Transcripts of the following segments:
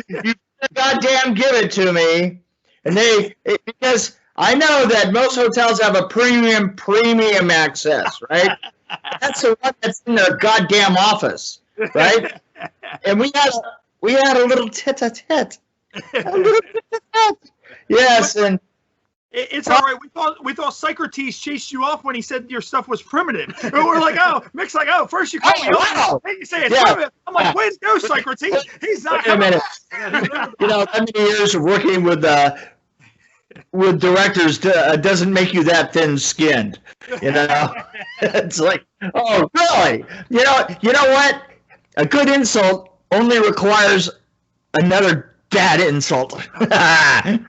You goddamn give it to me. And because I know that most hotels have a premium access, right? That's the one that's in their goddamn office, right? And we had a little tete-a-tete. Yes, and it's all right. We thought Socrates chased you off when he said your stuff was primitive. And we're like, oh, Mick's like, oh, first you call me off, then you say it's primitive. I'm like, way to go, Socrates. He's not coming back. You know, how many years of working with directors doesn't make you that thin-skinned. You know, it's like, oh, really? You know what? A good insult only requires another bad insult. Nick,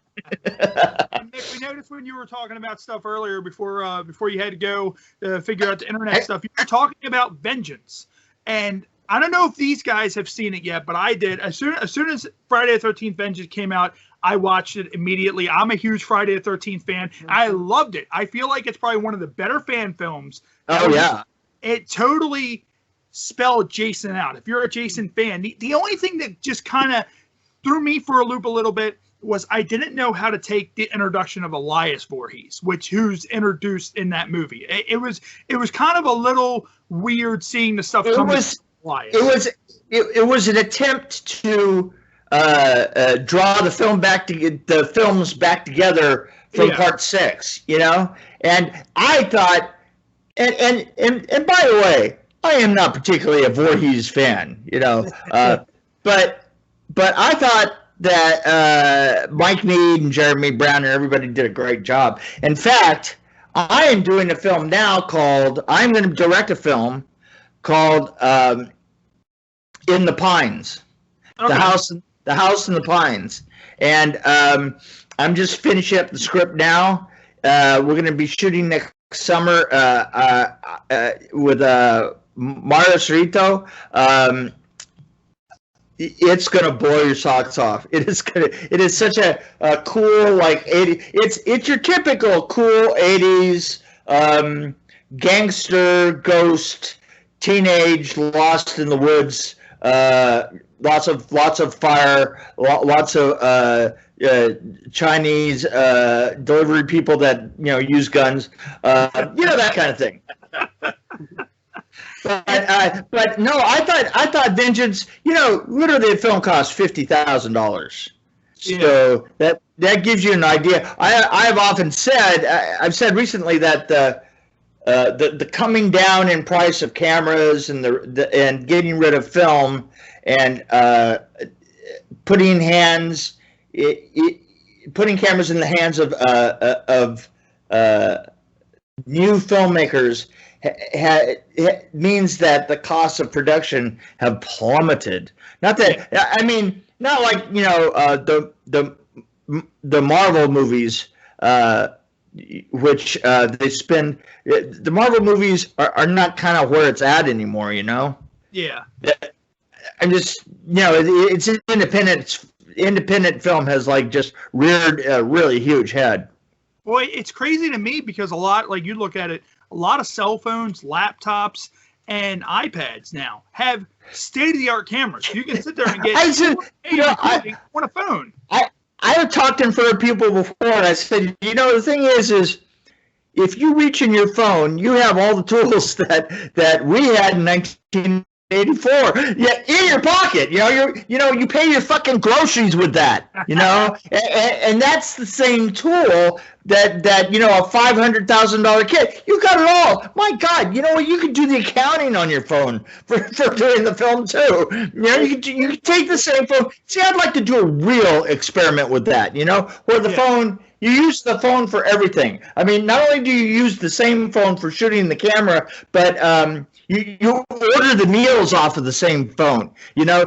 we noticed when you were talking about stuff earlier before you had to go figure out the internet stuff, you were talking about Vengeance. And I don't know if these guys have seen it yet, but I did. As soon as Friday the 13th Vengeance came out, I watched it immediately. I'm a huge Friday the 13th fan. I loved it. I feel like it's probably one of the better fan films. Oh, yeah. It totally spelled Jason out. If you're a Jason fan, the only thing that just kind of threw me for a loop a little bit was I didn't know how to take the introduction of Elias Voorhees, who's introduced in that movie. It was kind of a little weird seeing the stuff coming from Elias. It was an attempt to draw the films back together from part 6, you know? And I thought, and by the way, I am not particularly a Voorhees fan, you know, but I thought that Mike Mead and Jeremy Brown and everybody did a great job. In fact, I am doing a film now I'm going to direct a film called In the Pines, okay. The House in the Pines, and I'm just finishing up the script now. We're going to be shooting next summer with Mario Cerrito. It's gonna blow your socks off. It is such a cool, like, 80. It's your typical cool 80s gangster ghost teenage lost in the woods. Lots of fire. Lots of Chinese delivery people that use guns. That kind of thing. But no, I thought Vengeance. Literally, the film cost $50,000. So that gives you an idea. I've often said, I've said recently that the coming down in price of cameras and and getting rid of film and putting cameras in the hands of new filmmakers means that the costs of production have plummeted. Not like the Marvel movies, which they spend. The Marvel movies are not kind of where it's at anymore. Yeah. I'm just it's independent film has just reared a really huge head. Boy, it's crazy to me because a lot, like you look at it, a lot of cell phones, laptops, and iPads now have state-of-the-art cameras. You can sit there and get on a phone. I have talked in front of people before, and I said, the thing is if you reach in your phone, you have all the tools that we had in 1984. In your pocket. You pay your fucking groceries with that. And that's the same tool that a $500,000 kid. You got it all. My God, you can do the accounting on your phone for doing the film too. You can take the same phone. See, I'd like to do a real experiment with that. Where the phone. You use the phone for everything. I mean, not only do you use the same phone for shooting the camera, but you order the meals off of the same phone. You order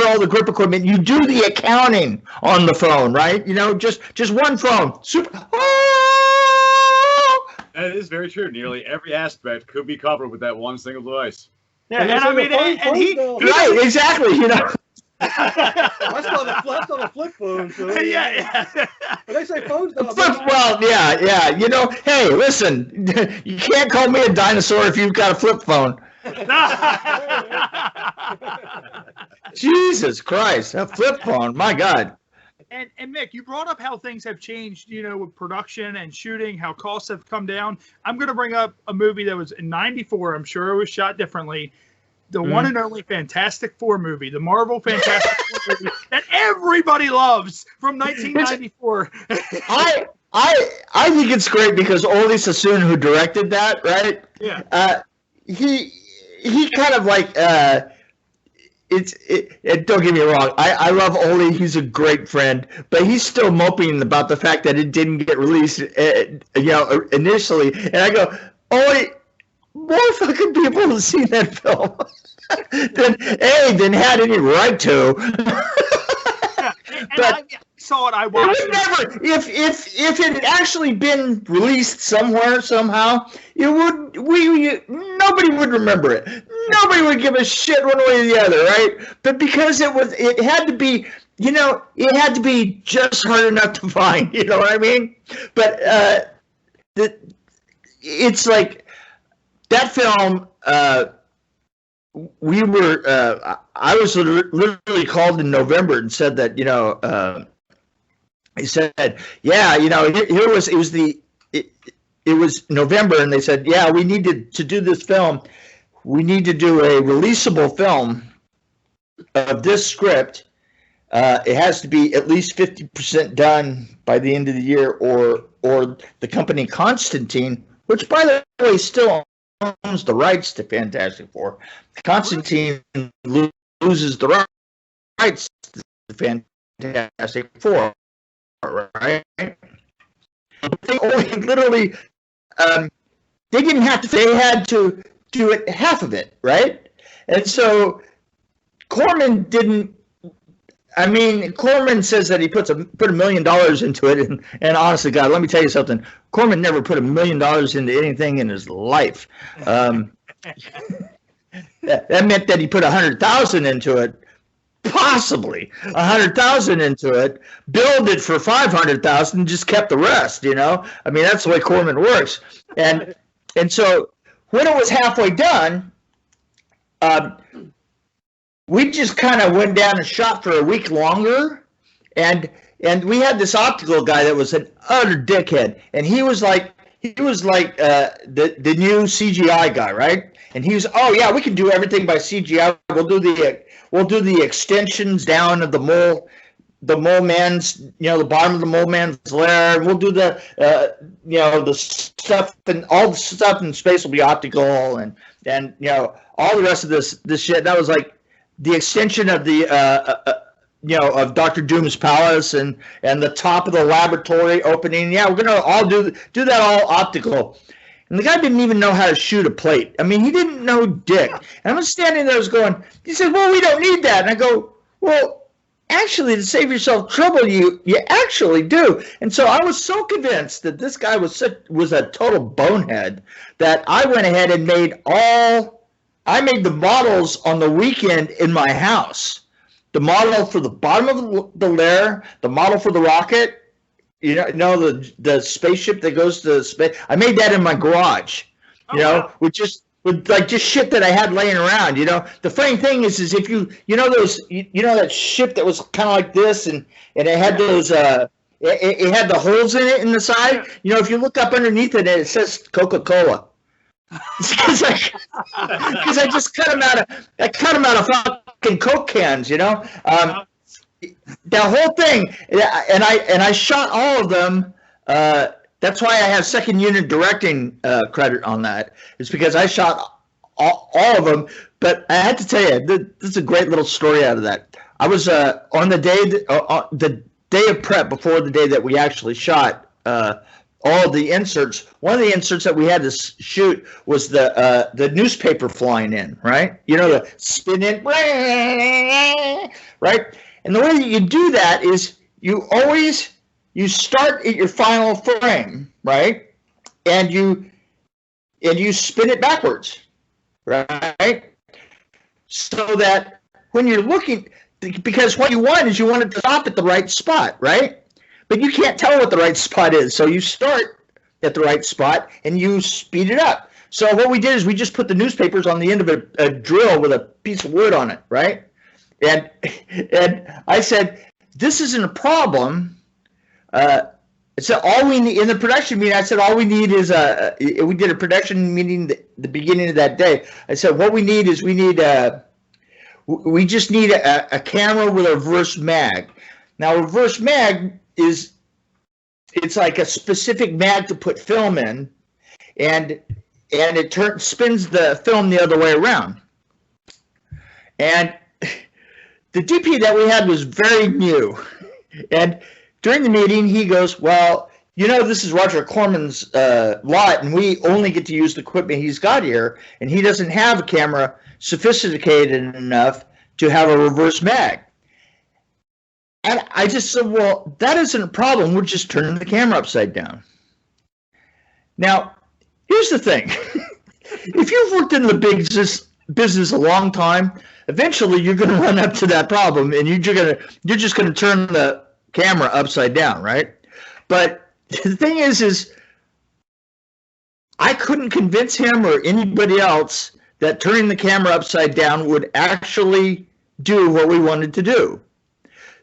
all the grip equipment. You do the accounting on the phone, right? Just one phone. Super. Oh! That is very true. Nearly every aspect could be covered with that one single device. Yeah, and I mean, right, exactly. I still have a flip phone. So, yeah. But they say phones don't. Well, yeah. Hey, listen, you can't call me a dinosaur if you've got a flip phone. Jesus Christ, a flip phone, my God. And Mick, you brought up how things have changed, with production and shooting, how costs have come down. I'm going to bring up a movie that was in '94. I'm sure it was shot differently. The one and only Fantastic Four movie, the Marvel Fantastic Four movie that everybody loves from 1994. I think it's great because Ole Sassoon, who directed that, right? Yeah. He kind of like don't get me wrong. I love Ole. He's a great friend, but he's still moping about the fact that it didn't get released, initially. And I go, Ole, more fucking people have seen that film than had any right to. But I saw it. I watched it. Never, if it had actually been released somewhere somehow, nobody would remember it. Nobody would give a shit one way or the other, right? But because it had to be, it had to be just hard enough to find. You know what I mean? But it's like that film. I was literally called in November and said that, he said, yeah, it was November, and they said, yeah, we needed to do this film. We need to do a releasable film of this script. It has to be at least 50% done by the end of the year, or the company Constantine, which, by the way, still owns the rights to Fantastic Four. Constantine loses the rights to Fantastic Four, right? They only literally, they didn't have to. They had to do it half of it, right? And so Corman didn't. I mean, Corman says that he put $1 million into it, and honestly, God, let me tell you something. Corman never put $1 million into anything in his life. That meant that he put 100,000 into it, possibly 100,000 into it, billed it for 500,000, just kept the rest. I mean, that's the way Corman works. And so when it was halfway done, we just kind of went down and shot for a week longer, and we had this optical guy that was an utter dickhead, and he was like the new CGI guy, right? And he was, oh yeah, we can do everything by CGI. We'll do the extensions down of the mole man's, the bottom of the mole man's lair. We'll do the the stuff, and all the stuff in space will be optical, and all the rest of this shit. That was like the extension of the of Dr. Doom's palace and the top of the laboratory opening. Yeah, we're gonna all do that all optical. And the guy didn't even know how to shoot a plate. I mean, he didn't know dick. And I was standing there, he said, well, we don't need that. And I go, well, actually, to save yourself trouble, you actually do. And so I was so convinced that this guy was a total bonehead that I went ahead and made the models on the weekend in my house. The model for the bottom of the lair, the model for the rocket, the spaceship that goes to space. I made that in my garage, wow. with just shit that I had laying around. The funny thing is if that ship that was kind of like this, and it had those it had the holes in it in the side. If you look up underneath it says Coca-Cola. Because I just cut them out of fucking Coke cans, the whole thing, and I shot all of them. That's why I have second unit directing credit on that. It's because I shot all of them. But I had to tell you, this is a great little story out of that. I was on the day of prep before the day that we actually shot all the inserts. One of the inserts that we had to shoot was the newspaper flying in, right? The spin in, right? And the way that you do that is you start at your final frame, right? And you spin it backwards, right? So that when you're looking, because what you want is you want it to stop at the right spot, right? But you can't tell what the right spot is. So you start at the right spot and you speed it up. So what we did is we just put the newspapers on the end of a drill with a piece of wood on it, right? And I said, this isn't a problem. So all we need in the production meeting, I said, all we need is we did a production meeting the beginning of that day. I said, what we need is we just need a camera with a reverse mag. Now, reverse mag it's like a specific mag to put film in, and it spins the film the other way around. And the DP that we had was very new. And during the meeting, he goes, well, this is Roger Corman's lot, and we only get to use the equipment he's got here, and he doesn't have a camera sophisticated enough to have a reverse mag. And I just said, well, that isn't a problem. We're just turning the camera upside down. Now, here's the thing. If you've worked in the business a long time, eventually you're going to run up to that problem, and you're just going to turn the camera upside down, right? But the thing is I couldn't convince him or anybody else that turning the camera upside down would actually do what we wanted to do.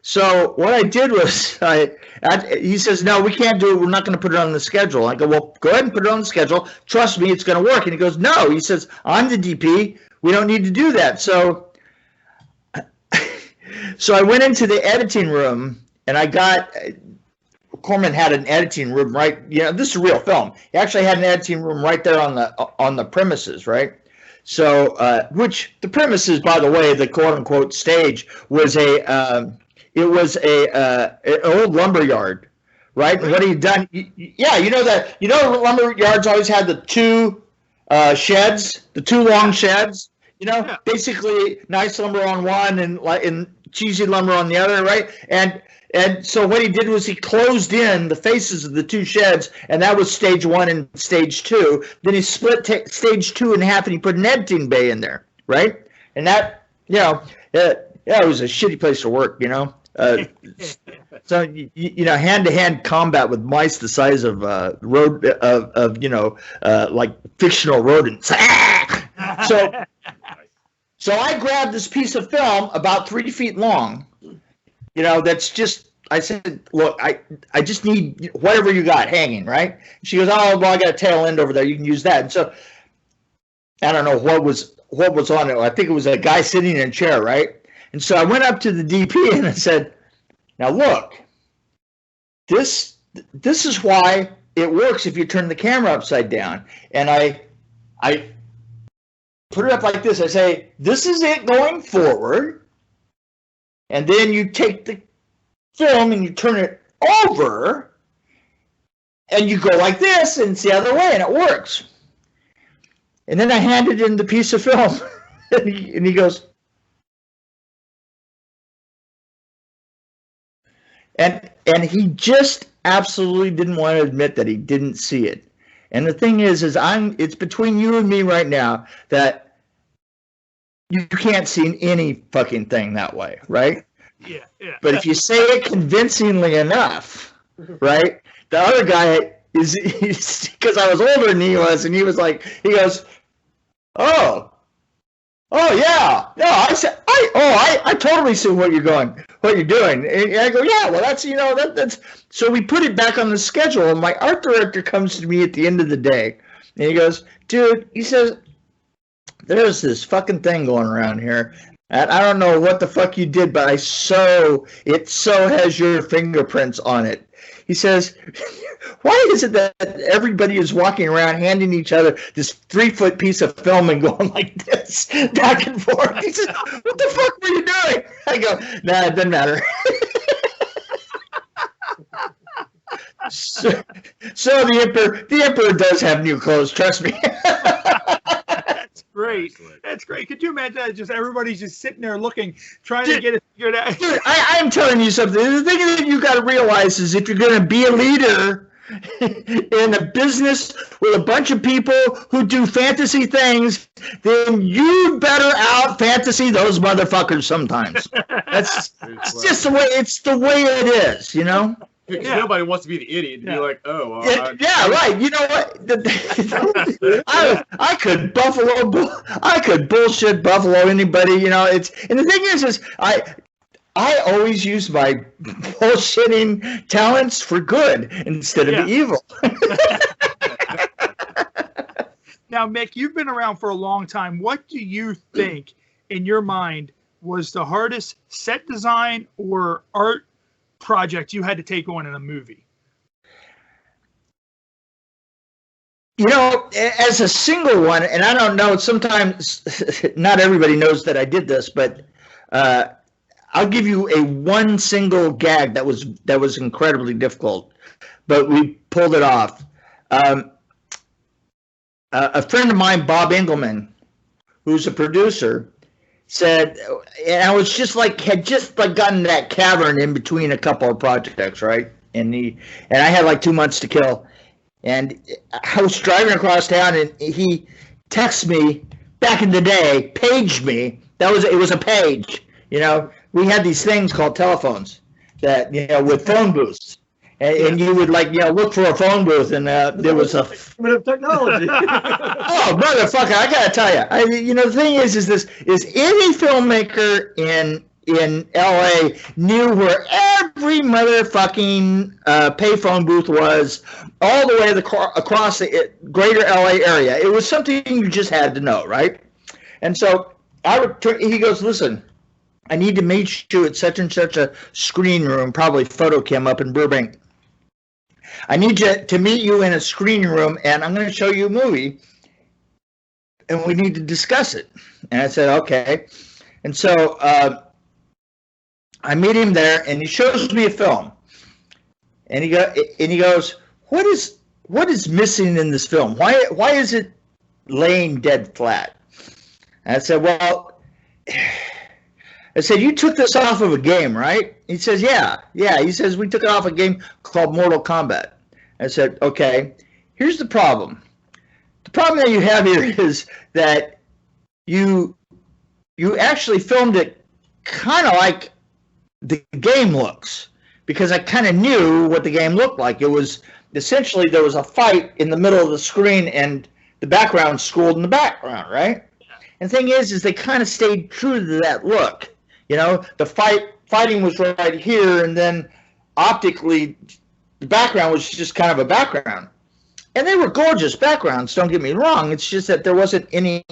So what I did was, he says, no, we can't do it. We're not going to put it on the schedule. I go, well, go ahead and put it on the schedule. Trust me, it's going to work. And he goes, no. He says, I'm the DP. We don't need to do that. So I went into the editing room, and Corman had an editing room right. This is a real film. He actually had an editing room right there on the premises, right? So, which the premises, by the way, the quote unquote stage was an old lumber yard, right? And what he had done, lumber yards always had the two sheds, the two long sheds. Basically nice lumber on one and cheesy lumber on the other, right? And so what he did was he closed in the faces of the two sheds, and that was stage one and stage two. Then he split stage two in half, and he put an editing bay in there, right? And that, it was a shitty place to work, So hand-to-hand combat with mice the size of like fictional rodents. So I grabbed this piece of film about 3 feet long. That's just, I said, look, I just need whatever you got hanging, right? She goes, oh, well, I got a tail end over there. You can use that. And so I don't know what was on it. I think it was a guy sitting in a chair, right? And so I went up to the DP and I said, now look, this is why it works if you turn the camera upside down. And I put it up like this. I say, this is it going forward. And then you take the film and you turn it over, and you go like this, and it's the other way, and it works. And then I handed him the piece of film, and he goes, and he just absolutely didn't want to admit that he didn't see it. And the thing is it's between you and me right now that you can't see any fucking thing that way, right? Yeah. But if you say it convincingly enough, right? The other guy is because I was older than he was, and he goes, oh yeah, no, I totally see what you're doing. And I go, yeah, well that's so we put it back on the schedule, and my art director comes to me at the end of the day, and he goes, dude, he says, there's this fucking thing going around here, and I don't know what the fuck you did, but it so has your fingerprints on it. He says, why is it that everybody is walking around handing each other this 3-foot piece of film and going like this back and forth? He says, what the fuck were you doing? I go, nah, it doesn't matter. So the emperor does have new clothes, trust me. Great. That's great. Could you imagine that? Just everybody's just sitting there looking, trying to get it figured out. Dude, I'm telling you something. The thing that you got to realize is if you're going to be a leader in a business with a bunch of people who do fantasy things, then you better out fantasy those motherfuckers sometimes. It's just the way it is, Because nobody wants to be the idiot and be like, oh, well, yeah, right. You know what? I could bullshit Buffalo anybody. You know, and the thing is I always use my bullshitting talents for good instead of evil. Now, Mick, you've been around for a long time. What do you think, in your mind, was the hardest set design or art project you had to take on in a movie? You know, as a single one, and I don't know, sometimes not everybody knows that I did this, but I'll give you one single gag that was incredibly difficult, but we pulled it off. A friend of mine, Bob Engelman, who's a producer, said, and I was had just gotten that cavern in between a couple of projects, right? And I had like 2 months to kill, and I was driving across town, and he texted me back in the day, paged me. It was a page, you know. We had these things called telephones that, you know, with phone booths. And you would look for a phone booth, and there was a bit of technology. Oh, motherfucker! I gotta tell you, the thing is any filmmaker in L.A. knew where every motherfucking payphone booth was, all the way across the greater L.A. area. It was something you just had to know, right? And so he goes, listen, I need to meet you at such and such a screen room, probably Photochem up in Burbank. I need to meet you in a screening room, and I'm going to show you a movie, and we need to discuss it. And I said, okay. And so I meet him there, and he shows me a film. And he goes, what is missing in this film? Why is it laying dead flat? And I said, well, you took this off of a game, right? He says, yeah. He says, we took it off a game called Mortal Kombat. I said, okay, here's the problem. The problem that you have here is that you actually filmed it kind of like the game looks, because I kind of knew what the game looked like. It was essentially, there was a fight in the middle of the screen, and the background schooled in the background, right? And the thing is they kind of stayed true to that look. You know, the fighting was right here, and then optically, the background was just kind of a background. And they were gorgeous backgrounds, don't get me wrong. It's just that there wasn't any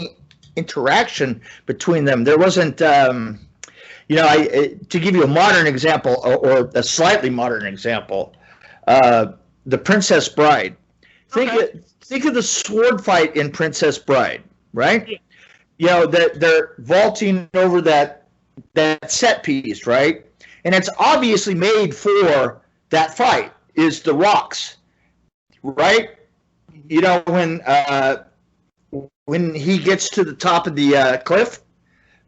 interaction between them. There wasn't, to give you a modern example, or a slightly modern example, The Princess Bride. Think of the sword fight in Princess Bride, right? Yeah. You know, that they're vaulting over that set piece, right? And it's obviously made for that fight, is the rocks, right? You know, when he gets to the top of the cliff,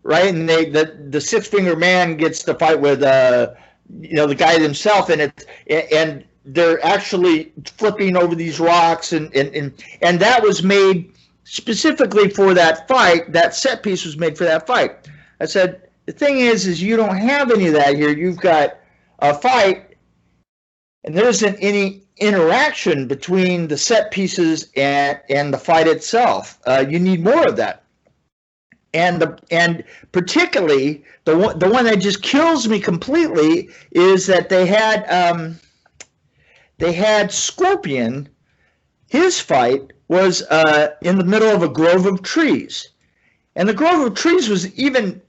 right, and the six-finger man gets to fight with the guy himself, and they're actually flipping over these rocks, and that was made specifically for that fight. That set piece was made for that fight. I said, the thing is you don't have any of that here. You've got a fight, and there isn't any interaction between the set pieces and the fight itself. You need more of that. And particularly the one that just kills me completely is that they had Scorpion. His fight was in the middle of a grove of trees, and the grove of trees was even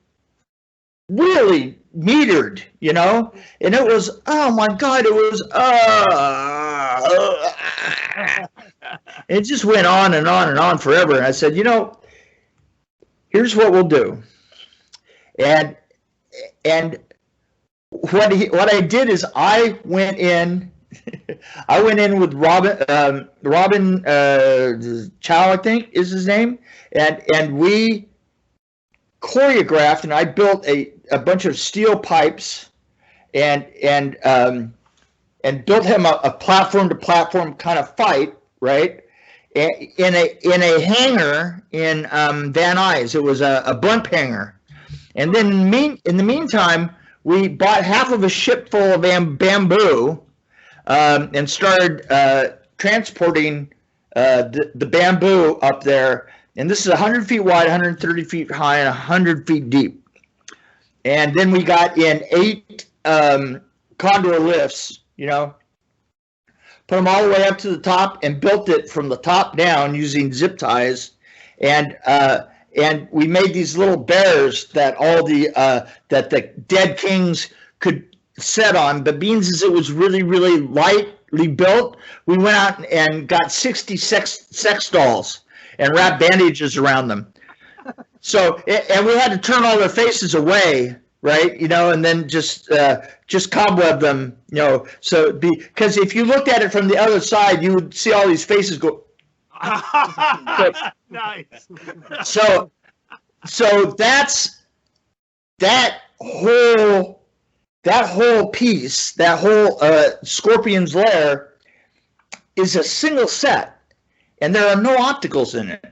really metered, you know, and it was, oh my God, it was, it just went on and on and on forever. And I said, here's what we'll do. And what I did is I went in with Robin Chow, I think is his name, and we choreographed, and I built a bunch of steel pipes and built him a platform to platform kind of fight, right? In a hangar in Van Nuys. It was a blimp hangar. And then in the meantime, we bought half of a ship full of bamboo, and started transporting the bamboo up there. And this is 100 feet wide, 130 feet high, and 100 feet deep. And then we got in 8 condor lifts, put them all the way up to the top and built it from the top down using zip ties. And we made these little bears that that the dead kings could sit on. But being as it was really, really lightly built, we went out and got 60 sex dolls and wrapped bandages around them. So, and we had to turn all their faces away, right? And then just cobweb them, so because if you looked at it from the other side, you would see all these faces go. Nice. So that's that whole piece, that whole Scorpion's Lair is a single set, and there are no opticals in it.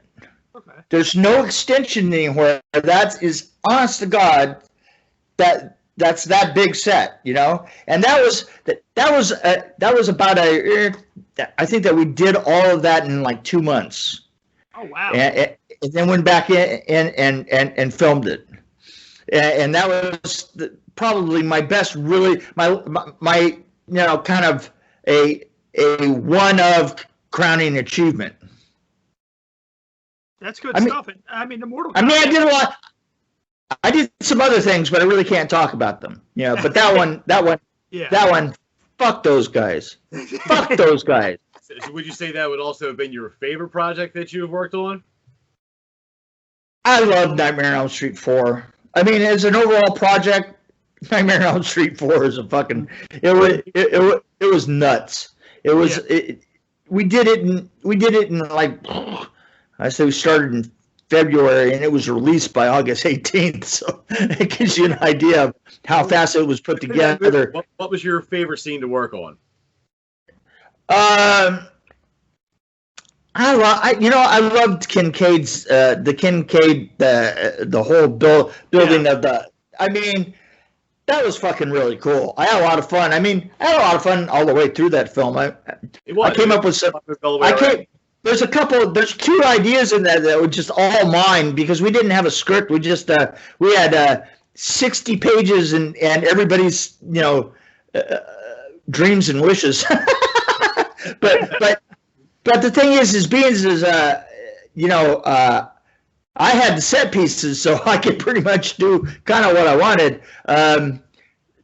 Okay. There's no extension anywhere. That is, honest to God, that's that big set, and that was about I think that we did all of that in like 2 months. Oh wow! And then went back in and filmed it, and that was probably my best, really my kind of a one of crowning achievement. That's good stuff. I mean, Immortal Kombat. I did a lot. I did some other things, but I really can't talk about them. But that one, fuck those guys. Fuck those guys. So would you say that would also have been your favorite project that you've worked on? I love Nightmare on Elm Street 4. I mean, as an overall project, Nightmare on Elm Street 4 is a fucking. It was nuts. It was. Yeah. We did it in like. I say we started in February, and it was released by August 18th. So it gives you an idea of how fast it was put together. What was your favorite scene to work on? I loved Kincaid's the whole building of the. I mean, that was fucking really cool. I had a lot of fun. I mean, I had a lot of fun all the way through that film. I came up with some. There's 2 ideas in there that were just all mine because we didn't have a script. We just we had 60 pages and everybody's dreams and wishes. but the thing is I had the set pieces, so I could pretty much do kind of what I wanted.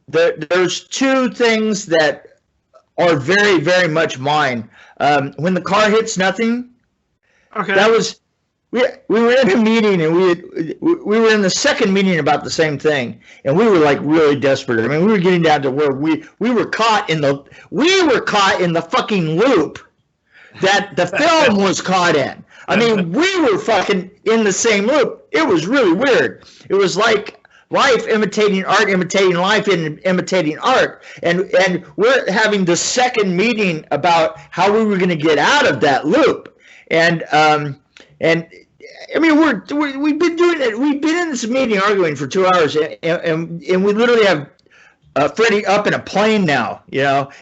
There's 2 things that are very, very much mine. When the car hits nothing, okay. That was we were in a meeting and we were in the second meeting about the same thing, and we were like really desperate. I mean, we were getting down to where we were caught in the fucking loop that the film was caught in. I mean, we were fucking in the same loop. It was really weird. It was like life imitating art, imitating life, and imitating art. And we're having the second meeting about how we were going to get out of that loop. And I mean, we've been doing it. We've been in this meeting arguing for 2 hours, and we literally have Freddie up in a plane now,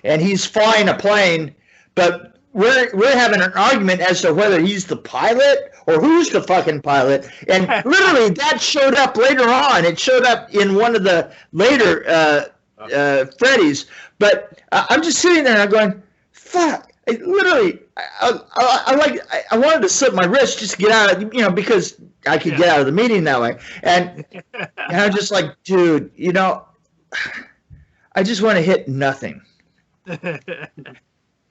and he's flying a plane, but we're having an argument as to whether he's the pilot or who's the fucking pilot. And literally that showed up later on. It showed up in one of the later Freddy's. But I'm just sitting there and I'm going, fuck. I wanted to slip my wrist just to get out of, because I could get out of the meeting that way. And I'm just like, dude, I just want to hit nothing.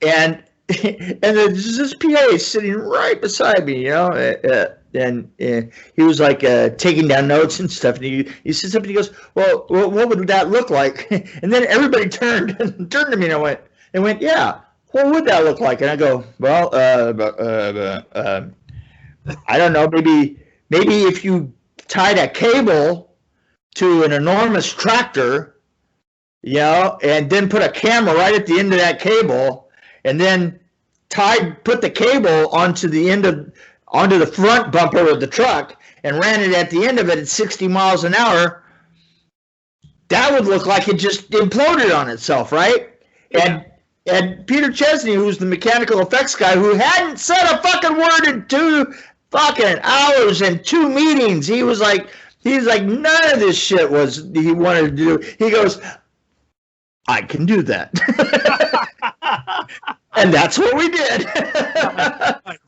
And there's this PA sitting right beside me, and he was like taking down notes and stuff. And he said something. He goes, "Well, what would that look like?" And then everybody turned to me, and I went, "Yeah, what would that look like?" And I go, "Well, I don't know. Maybe if you tied a cable to an enormous tractor, and then put a camera right at the end of that cable." And then put the cable onto the front bumper of the truck and ran it at the end of it at 60 miles an hour. That would look like it just imploded on itself, right? Yeah. And Peter Chesney, who's the mechanical effects guy, who hadn't said a fucking word in 2 fucking hours and 2 meetings. He was like, none of this shit was he wanted to do. He goes, I can do that. And that's what we did.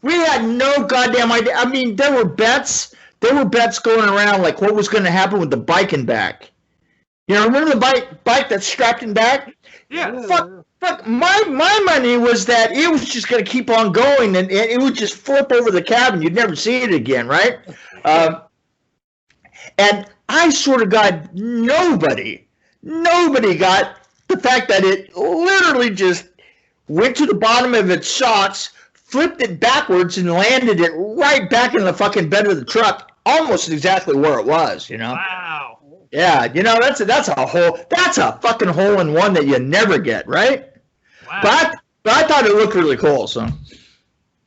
We had no goddamn idea. I mean, there were bets going around like what was going to happen with the bike and back. You know, remember the bike that's strapped in back? Yeah. Fuck. My money was that it was just going to keep on going, and it would just flip over the cabin. You'd never see it again, right? And I sort of got nobody got the fact that it literally just went to the bottom of its shocks, flipped it backwards, and landed it right back in the fucking bed of the truck, almost exactly where it was. You know? Wow. Yeah, you know that's a fucking hole in one that you never get, right? Wow. But I thought it looked really cool. So.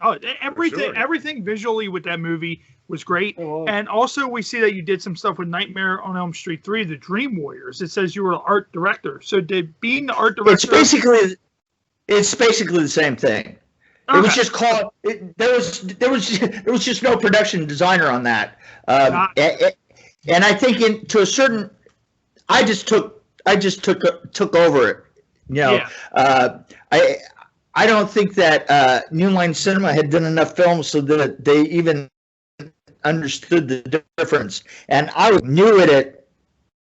Oh, everything visually with that movie was great. Oh. And also we see that you did some stuff with Nightmare on Elm Street 3, The Dream Warriors. It says you were the art director. So did being the art director... It's basically the same thing. Okay. It was just called... There was just no production designer on that. And I think to a certain... I just took over it. You know, yeah. I don't think that New Line Cinema had done enough films so that they even understood the difference. And I was new at it.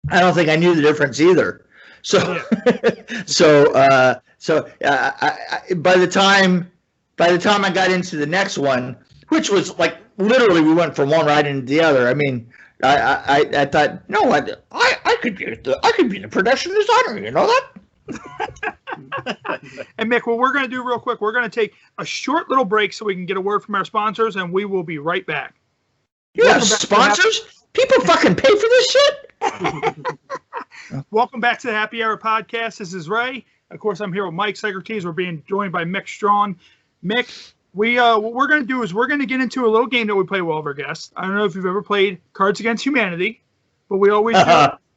I don't think I knew the difference either. So, by the time I got into the next one, which was like literally we went from one right into the other. I mean, I thought, no, I could be the production designer. You know that. And Mick, what we're going to do real quick, we're going to take a short little break so we can get a word from our sponsors, and we will be right back. You have sponsors? People fucking pay for this shit? Welcome back to the Happy Hour Podcast. This is Ray. Of course, I'm here with Mike Socrates. We're being joined by Mick Strawn. Mick, what we're going to do is we're going to get into a little game that we play with all of our guests. I don't know if you've ever played Cards Against Humanity, but we always do.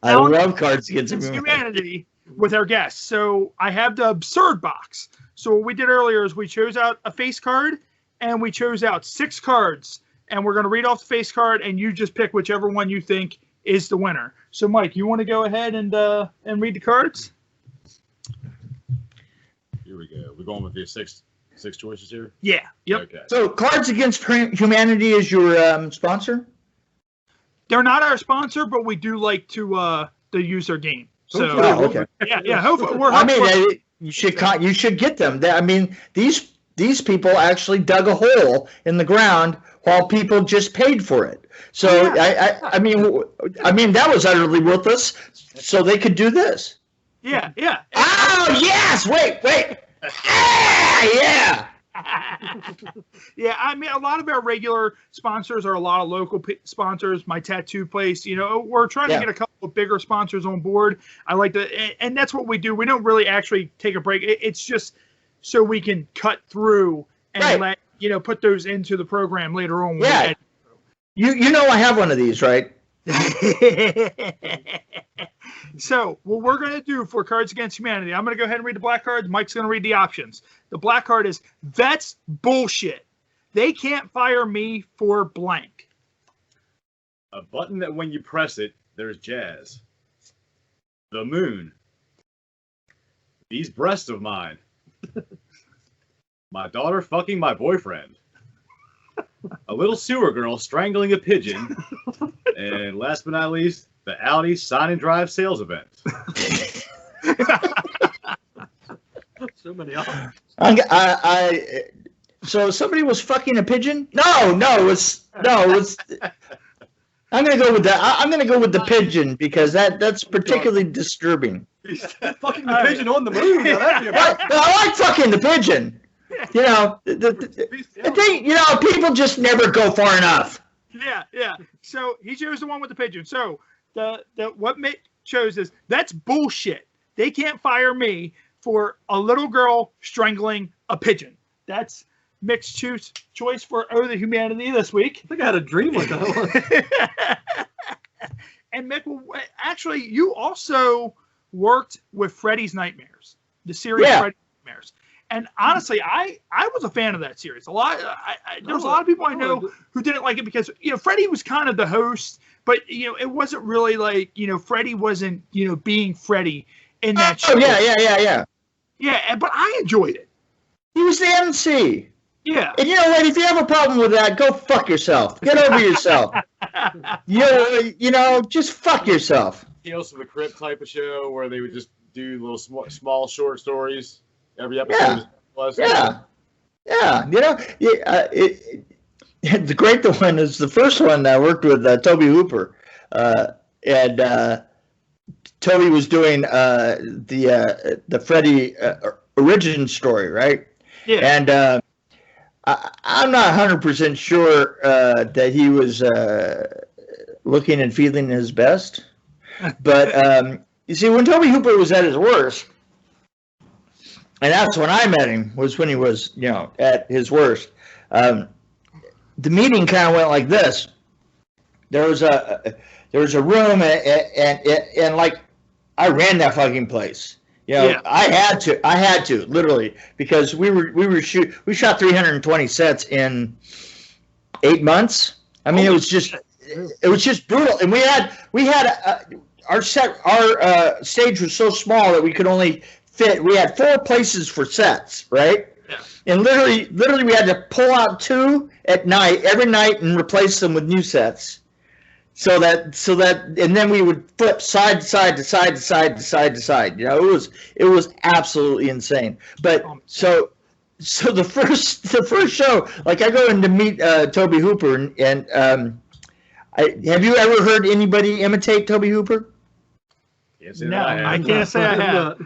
I love Cards Against Humanity with our guests. So I have the absurd box. So what we did earlier is we chose out a face card and we chose out 6 cards, and we're going to read off the face card and you just pick whichever one you think is the winner. So Mike, you want to go ahead and read the cards? Here we go. We're going with the six choices here? Yeah. Yep. Okay. So Cards Against Humanity is your sponsor? They're not our sponsor, but we do like to use their game. So okay. Yeah. Hopefully, you should get them. I mean, these people actually dug a hole in the ground while people just paid for it. So I mean that was utterly worthless. So they could do this. Yeah. Oh yes! Wait. Yeah. Yeah, I mean, a lot of our regular sponsors are a lot of local sponsors. My tattoo place, you know, we're trying to get a couple of bigger sponsors on board. I like to, and that's what we do. We don't really actually take a break. It's just so we can cut through and put those into the program later on. Yeah. You know, I have one of these, right? So what we're going to do for Cards Against Humanity, I'm going to go ahead and read the black cards. Mike's going to read the options. The black card is, that's bullshit. They can't fire me for blank. A button that when you press it, there's jazz. The moon. These breasts of mine. My daughter fucking my boyfriend. A little sewer girl strangling a pigeon. And last but not least, the Audi sign and drive sales event. So many options. So somebody was fucking a pigeon? No, it was. I'm gonna go with that. I'm gonna go with the pigeon because that's particularly disturbing. Fucking the pigeon on the moon. Now that'd be I like fucking the pigeon. You know, people just never go far enough. Yeah. So he chose the one with the pigeon. So the what Mick chose is, that's bullshit. They can't fire me for a little girl strangling a pigeon. That's Mick's choice for Oh the Humanity this week. I think I had a dream like that. And Mick, actually, you also worked with Freddy's Nightmares, the series. Yeah. nightmares. And honestly, I was a fan of that series. There was a lot of people I know who didn't like it because, Freddy was kind of the host, but, it wasn't really like, Freddy wasn't, being Freddy in that show. Oh, yeah. Yeah, but I enjoyed it. He was the MC. Yeah. And you know what? If you have a problem with that, go fuck yourself. Get over yourself. Just fuck yourself. Tales from the Crypt type of show where they would just do little small short stories every episode. Yeah. The great one is the first one I worked with Toby Hooper, and Toby was doing the Freddy origin story, right? Yeah. And I'm not 100% sure that he was looking and feeling his best. But you see, when Toby Hooper was at his worst, and that's when I met him, was when he was, at his worst. The meeting kind of went like this. There was a room, and like I ran that fucking place. I had to literally, because we shot 320 sets in 8 months. I mean, it was just brutal, and we had our stage was so small that we could only fit. We had 4 places for sets, right? Yeah. And literally, we had to pull out 2 at night every night and replace them with new sets. So that, and then we would flip side to side to side to side to side to side. It was absolutely insane. But so the first show, like I go in to meet Toby Hooper, and have you ever heard anybody imitate Toby Hooper? No, I can't say I have.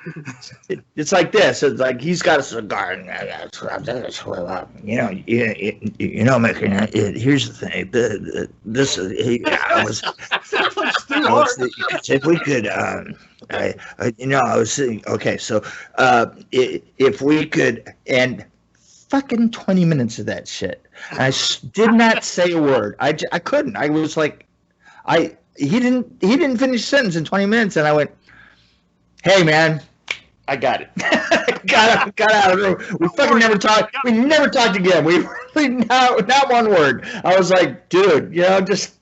It's like this. It's like he's got a cigar. And Mick, here's the thing. If we could, I was thinking. Okay, so if we could, and fucking 20 minutes of that shit. I did not say a word. I couldn't. I was like, He didn't finish the sentence in 20 minutes, and I went, "Hey, man, I got it." got out of the room. We fucking never talked. We never talked again. We really not one word. I was like, dude, just.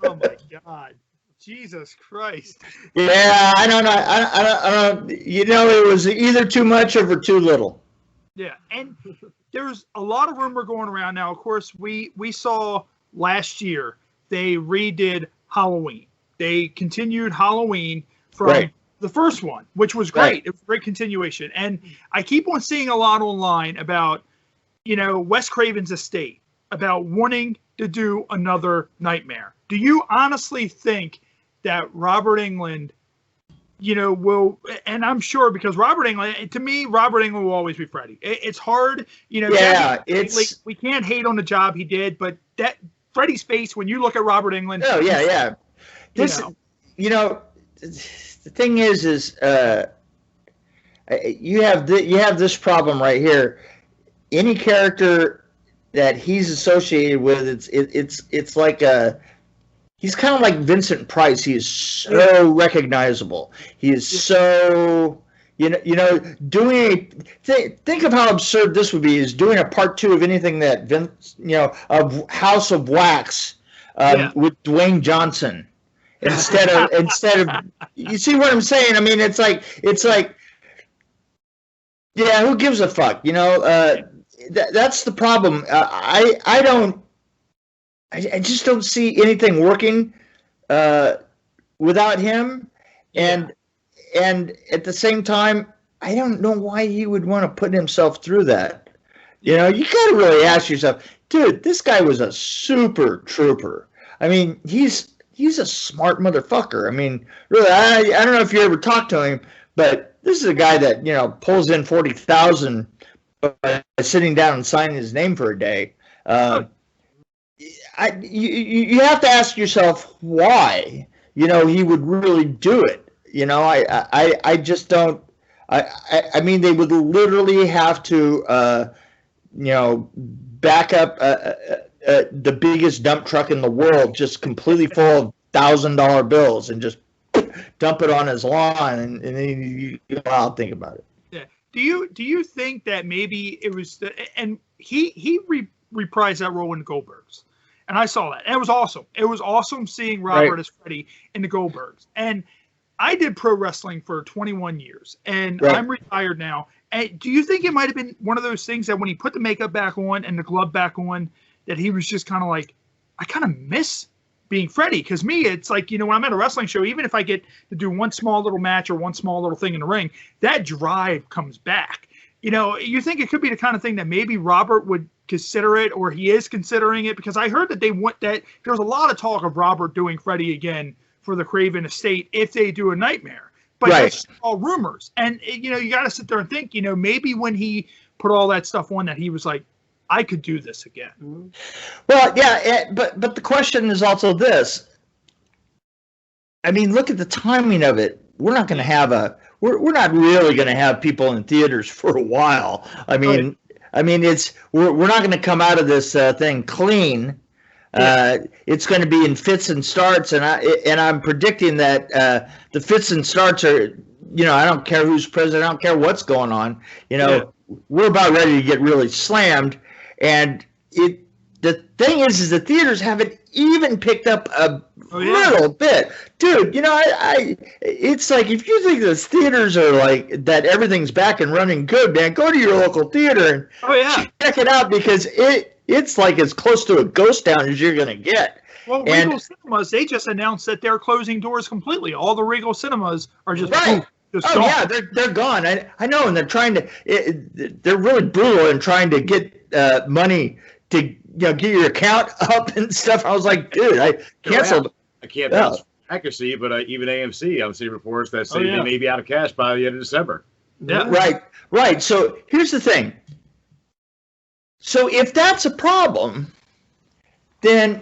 Oh my God, Jesus Christ. Yeah, I don't know. I don't. It was either too much or too little. Yeah, and there's a lot of rumor going around now. Of course, we saw last year. They redid Halloween. They continued Halloween from the first one, which was great. Right. It was a great continuation. And I keep on seeing a lot online about, Wes Craven's estate, about wanting to do another Nightmare. Do you honestly think that Robert Englund, will, and I'm sure because to me, Robert Englund will always be Freddy. It's hard, Yeah, we can't hate on the job he did, but that Freddy's face when you look at Robert Englund. Oh yeah. This, the thing is you have this problem right here. Any character that he's associated with, it's like he's kind of like Vincent Price. He is so recognizable. He is so. Doing think of how absurd this would be. Is doing a part 2 of anything that Vince, of House of Wax, with Dwayne Johnson, instead of. You see what I'm saying? I mean, it's like, yeah, who gives a fuck? That's the problem. I just don't see anything working without him, and at the same time, I don't know why he would want to put himself through that. You got to really ask yourself, dude, this guy was a super trooper. I mean, he's a smart motherfucker. I mean, really, I don't know if you ever talked to him, but this is a guy that, pulls in 40,000 by sitting down and signing his name for a day. You have to ask yourself why, he would really do it. I just don't. I mean, they would literally have to, back up the biggest dump truck in the world, just completely full of $1,000 bills, and just dump it on his lawn, and then I'll think about it. Yeah. Do you think that maybe it was and he reprised that role in the Goldbergs, and I saw that. And it was awesome. It was awesome seeing Robert as Freddy in the Goldbergs. And I did pro wrestling for 21 years, and I'm retired now. And do you think it might have been one of those things that when he put the makeup back on and the glove back on, that he was just kind of like, I kind of miss being Freddy? Because me, it's like, when I'm at a wrestling show, even if I get to do one small little match or one small little thing in the ring, that drive comes back. You think it could be the kind of thing that maybe Robert would consider it, or he is considering it? Because I heard that there was a lot of talk of Robert doing Freddy again for the Craven estate if they do a Nightmare. But that's all rumors. And, you got to sit there and think, maybe when he put all that stuff on, that he was like, I could do this again. Well, yeah, but the question is also this. I mean, look at the timing of it. We're not going to have we're not really going to have people in theaters for a while. I mean, we're not going to come out of this thing clean. It's going to be in fits and starts, and I'm predicting that the fits and starts are, I don't care who's president, I don't care what's going on. We're about ready to get really slammed, and the thing is the theaters haven't even picked up a little bit, dude. It's like, if you think the theaters are like that, everything's back and running good, man, go to your local theater and check it out, because it's like as close to a ghost town as you're gonna get. Well, Regal Cinemas, they just announced that they're closing doors completely. All the Regal Cinemas are just gone. Yeah, they're gone. I know, and they're trying to. They're really brutal in trying to get money to get your account up and stuff. I was like, dude, I canceled. I can't vouch for accuracy, but even AMC, I'm seeing reports that say they may be out of cash by the end of December. Yeah. Right. So here's the thing. So if that's a problem, then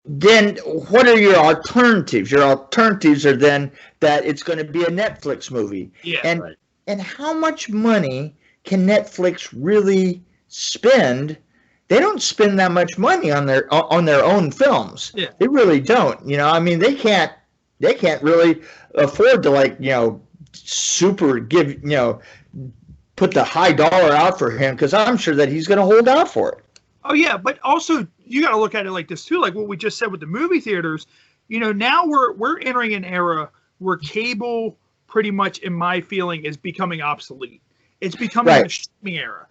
what are your alternatives? Your alternatives are then that it's going to be a Netflix movie. Yeah. And how much money can Netflix really spend? They don't spend that much money on their own films. Yeah. They really don't. I mean, they can't really afford to super give, put the high dollar out for him, because I'm sure that he's going to hold out for it. Oh yeah, but also you got to look at it like this too, like what we just said with the movie theaters. Now we're entering an era where cable, pretty much in my feeling, is becoming obsolete. It's becoming a streaming era.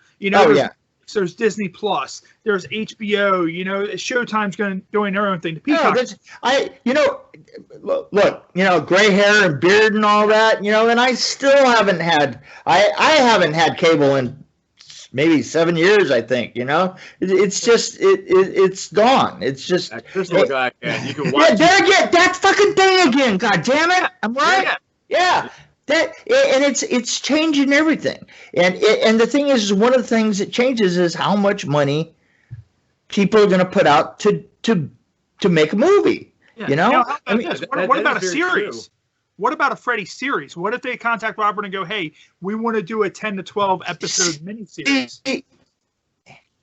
There's Disney Plus, there's HBO. Showtime's doing their own thing. The Peacock. Look, gray hair and beard and all that. And I still haven't had. I haven't had cable in maybe 7 years, I think. It's just it's gone. It's just that Crystal guy. You can watch. There again, that fucking thing again. God damn it! I'm right. Yeah. And it's changing everything. And the thing is, one of the things that changes is how much money people are going to put out to make a movie. Yeah. How about this? What about a series? True. What about a Freddy series? What if they contact Robert and go, "Hey, we want to do a 10 to 12 episode miniseries"?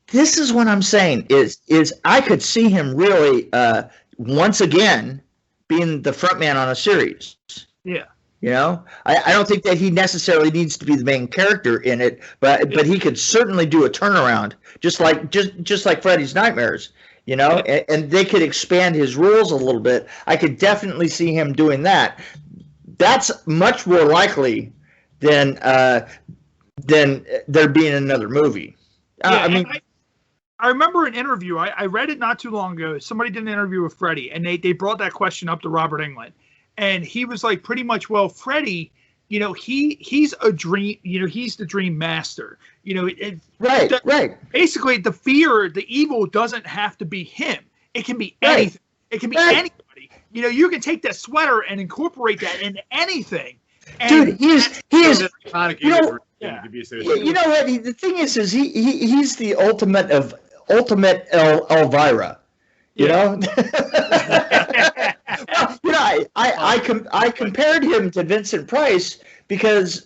This is what I'm saying. Is I could see him really once again being the front man on a series. Yeah. I don't think that he necessarily needs to be the main character in it, but he could certainly do a turnaround, just like Freddy's Nightmares, and they could expand his rules a little bit. I could definitely see him doing that. That's much more likely than there being another movie. I remember an interview. I read it not too long ago. Somebody did an interview with Freddy, and they brought that question up to Robert Englund. And he was like, pretty much, well, Freddy, he's a dream, he's the dream master. Right. Basically, the evil doesn't have to be him. It can be anything. It can be anybody. You can take that sweater and incorporate that into anything. And he is. You know what? The thing is he's the ultimate Elvira. I compared him to Vincent Price because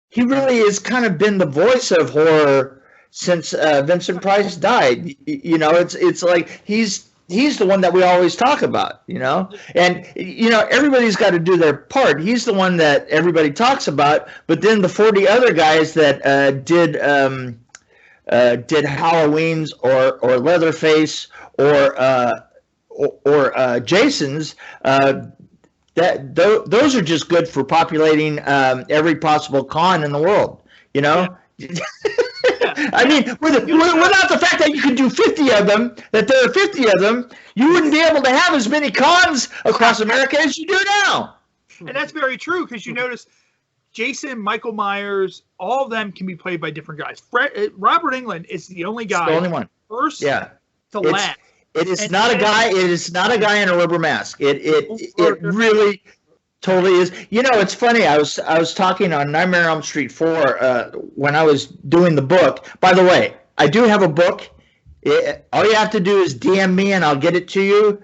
he really has kind of been the voice of horror since Vincent Price died. It's like he's he's the one that we always talk about, and everybody's got to do their part. He's the one that everybody talks about, but then the 40 other guys that did Halloween's or Leatherface or Jason's, those are just good for populating every possible con in the world, Yeah. I mean, without the fact that you could do 50 of them, that there are 50 of them, you wouldn't be able to have as many cons across America as you do now. And that's very true, because you notice Jason, Michael Myers, all of them can be played by different guys. Robert Englund is the only guy. It's the only one. First to last. It is not a guy. It is not a guy in a rubber mask. It really totally is. It's funny. I was talking on Nightmare on Elm Street 4 when I was doing the book. By the way, I do have a book. All you have to do is DM me and I'll get it to you.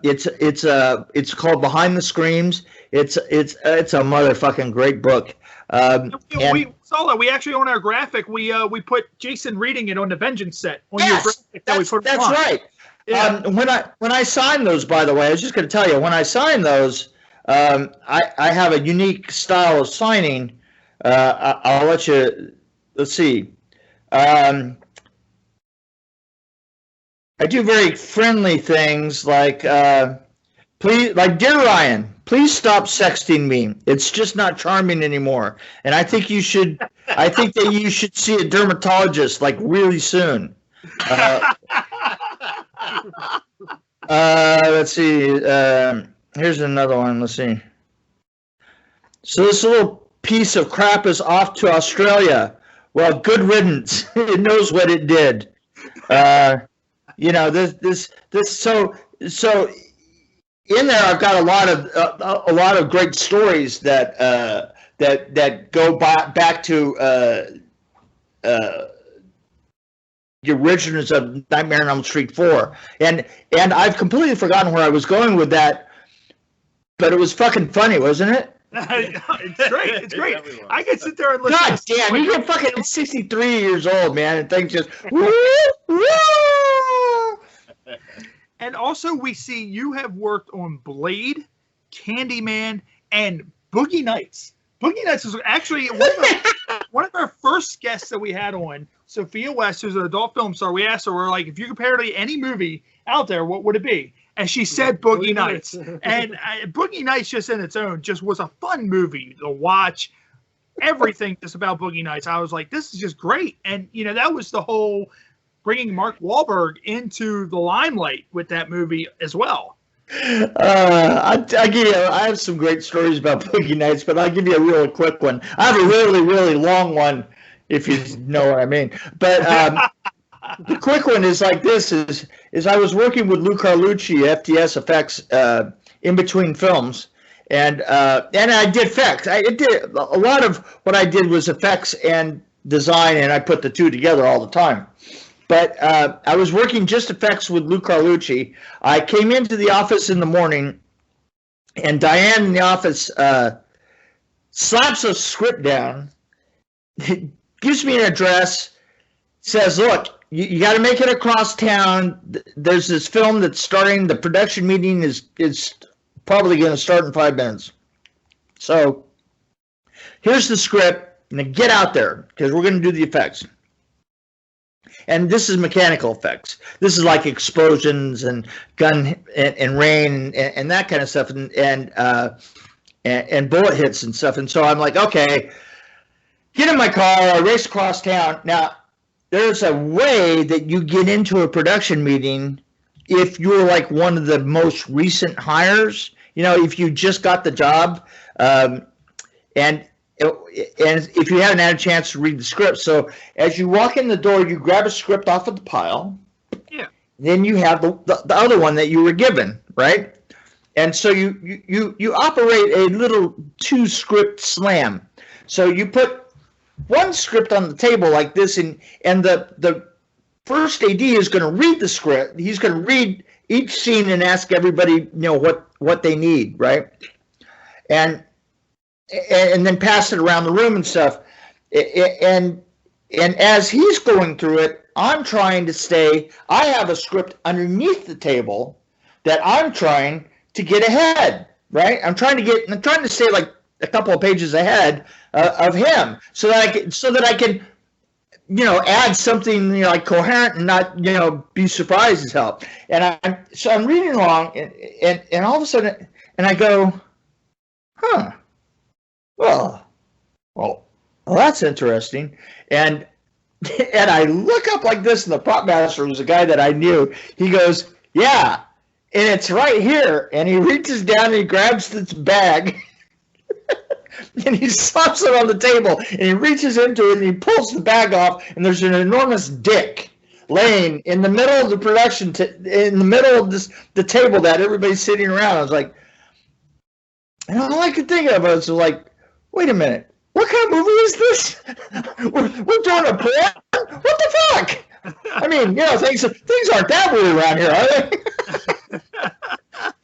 It's called Behind the Screams. It's a motherfucking great book. We saw that. We actually, on our graphic, we put Jason reading it on the Vengeance set. Yes, that's right. Yeah. When I signed those, by the way, I was just going to tell you, when I signed those, I have a unique style of signing. I'll let you. Let's see. I do very friendly things like, please, like, dear Ryan, please stop sexting me. It's just not charming anymore. And I think you should. I think that you should see a dermatologist like really soon. Let's see. Here's another one. Let's see. So this little piece of crap is off to Australia. Well, good riddance. It knows what it did. So in there, I've got a lot of great stories that go back to the originals of Nightmare on Elm Street 4, and I've completely forgotten where I was going with that, but it was fucking funny, wasn't it? It's great. It's great. I could sit there and listen. God damn, you get fucking 63 years old, man, and things just. And also, we see you have worked on Blade, Candyman, and Boogie Nights. Boogie Nights was actually one of our first guests that we had on, Sophia West, who's an adult film star. We asked her, we're like, if you compare to any movie out there, what would it be? And she said Boogie Nights. And Boogie Nights, just in its own, just was a fun movie to watch. Everything just about Boogie Nights. I was like, this is just great. And, that was the whole bringing Mark Wahlberg into the limelight with that movie as well. I have some great stories about Boogie Nights, but I'll give you a really quick one. I have a really, really long one, if you know what I mean. But the quick one is like this: is I was working with Lou Carlucci, FTS Effects, in between films, and I did effects. I did a lot of what I did was effects and design, and I put the two together all the time. But I was working just effects with Lou Carlucci. I came into the office in the morning, and Diane in the office slaps a script down, gives me an address, says, look, you got to make it across town. There's this film that's starting. The production meeting is probably going to start in 5 minutes. So here's the script. Get out there because we're going to do the effects. And this is mechanical effects. This is like explosions and gun and rain and that kind of stuff and bullet hits and stuff. And so I'm like, okay, get in my car. I race across town. Now, there's a way that you get into a production meeting if you're like one of the most recent hires. If you just got the job, and if you haven't had a chance to read the script. So as you walk in the door, you grab a script off of the pile. Yeah. Then you have the other one that you were given, right? And so you operate a little 2-script slam. So you put one script on the table like this, and the first AD is going to read the script. He's going to read each scene and ask everybody, what they need, right? And then pass it around the room and stuff. And as he's going through it, I'm trying to stay. I have a script underneath the table that I'm trying to get ahead. Right? I'm trying to stay like a couple of pages ahead of him, so that I can, add something like coherent and not, be surprised as hell. And I'm reading along, and all of a sudden, and I go, huh, well, that's interesting. And I look up like this, and the prop master was a guy that I knew. He goes, yeah, and it's right here. And he reaches down and he grabs this bag. And he slaps it on the table, and he reaches into it, and he pulls the bag off, and there's an enormous dick laying in the middle of the production, in the middle of the table that everybody's sitting around. I was like, and all I could think of was like, wait a minute, what kind of movie is this? We're doing a porn? What the fuck? I mean, things aren't that weird around here, are they?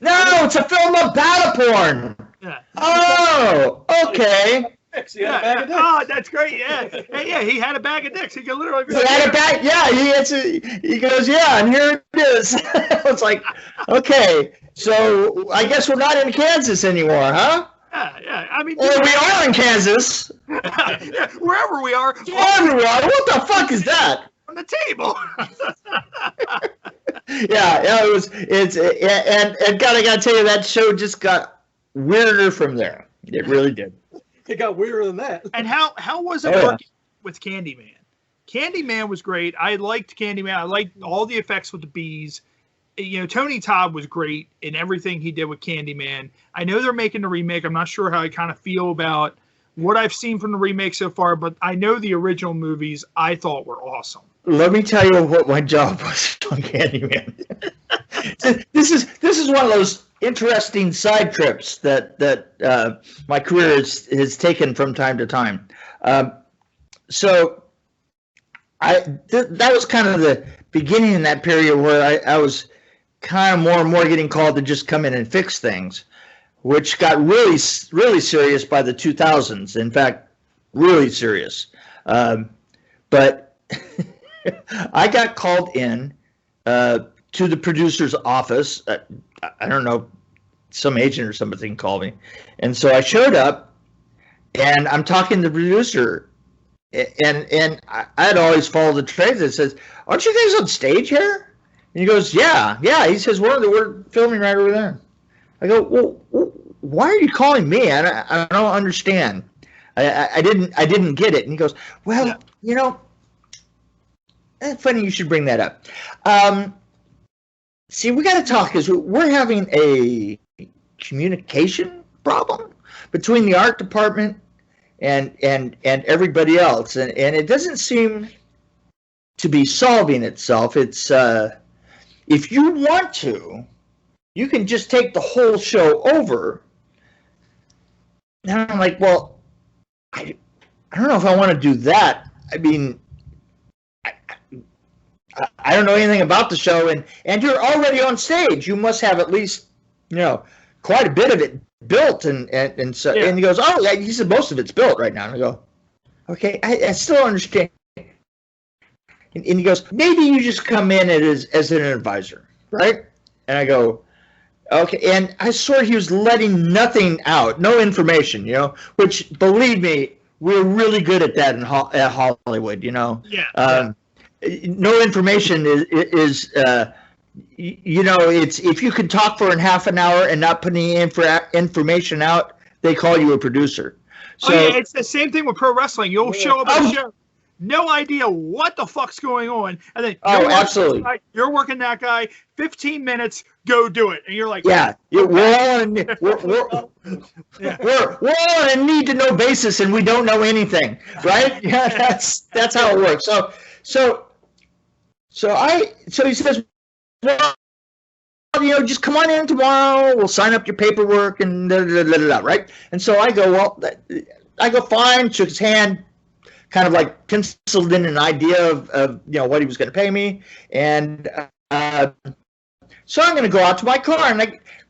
No, it's a film about a porn. Yeah. Oh, okay. Oh, that's great. Yeah. Hey, yeah, he had a bag of dicks. He could literally. He had a bag. Yeah, he goes, yeah, and here it is. It's like, okay, so I guess we're not in Kansas anymore, huh? Yeah. I mean, or we are in Kansas. Yeah, wherever we are. Wherever we are. What the fuck is that? On the table. Yeah, and God, I gotta tell you, that show just got weirder from there. It really did. It got weirder than that. And how was it working with Candyman? Candyman was great. I liked Candyman. I liked all the effects with the bees. Tony Todd was great in everything he did with Candyman. I know they're making the remake. I'm not sure how I kind of feel about what I've seen from the remake so far, but I know the original movies I thought were awesome. Let me tell you what my job was on Candyman. This is one of those interesting side trips that my career has taken from time to time. So that was kind of the beginning in that period where I was kind of more and more getting called to just come in and fix things, which got really, really serious by the 2000s. In fact, really serious. But I got called in to the producer's office. I don't know, some agent or something called me. And so I showed up, and I'm talking to the producer. And I had always followed the trade that says, aren't you guys on stage here? And he goes, yeah. He says, we're filming right over there. I go, well, why are you calling me? I don't understand. I didn't get it. And he goes, well, it's funny you should bring that up. See, we got to talk because we're having a communication problem between the art department and everybody else, and it doesn't seem to be solving itself. It's if you want to, you can just take the whole show over. And I'm like, well, I don't know if I want to do that. I mean, I don't know anything about the show, and you're already on stage. You must have at least, quite a bit of it built, and so. Yeah. And he goes, oh, yeah. He said most of it's built right now. And I go, okay, I still understand. And he goes, maybe you just come in as an advisor, right? And I go, okay. And I swear he was letting nothing out, no information, which, believe me, we're really good at that at Hollywood, Yeah. No information is it's if you can talk for half an hour and not put any information out, they call you a producer. So it's the same thing with pro wrestling. You'll show up at a show, no idea what the fuck's going on, and then absolutely, you're working that guy 15 minutes, go do it, and you're like, we're all on a need to know basis, and we don't know anything, right? Yeah, that's how it works. So he says, well, just come on in tomorrow. We'll sign up your paperwork and right? And so I go, fine. Shook his hand, kind of like penciled in an idea of what he was going to pay me, and so I'm going to go out to my car.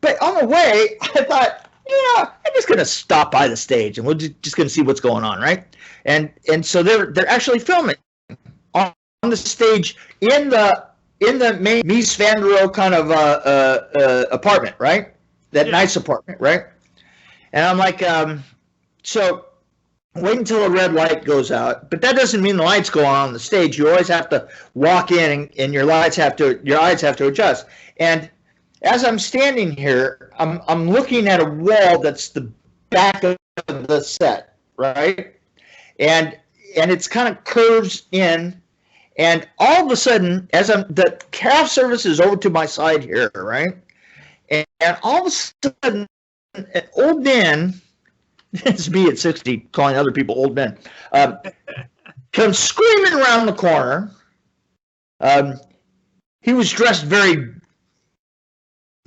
But on the way, I thought, I'm just going to stop by the stage and we're just going to see what's going on, right? And so they're actually filming on the stage in the main Mies van der Rohe kind of apartment, right? That nice apartment, right? And I'm like, so wait until a red light goes out, but that doesn't mean the lights go on the stage. You always have to walk in, and your eyes have to adjust. And as I'm standing here, I'm looking at a wall that's the back of the set, right? And it's kind of curves in, and all of a sudden, the craft service is over to my side here, right? And all of a sudden, an old man, it's me at 60 calling other people old men, comes screaming around the corner. He was dressed very,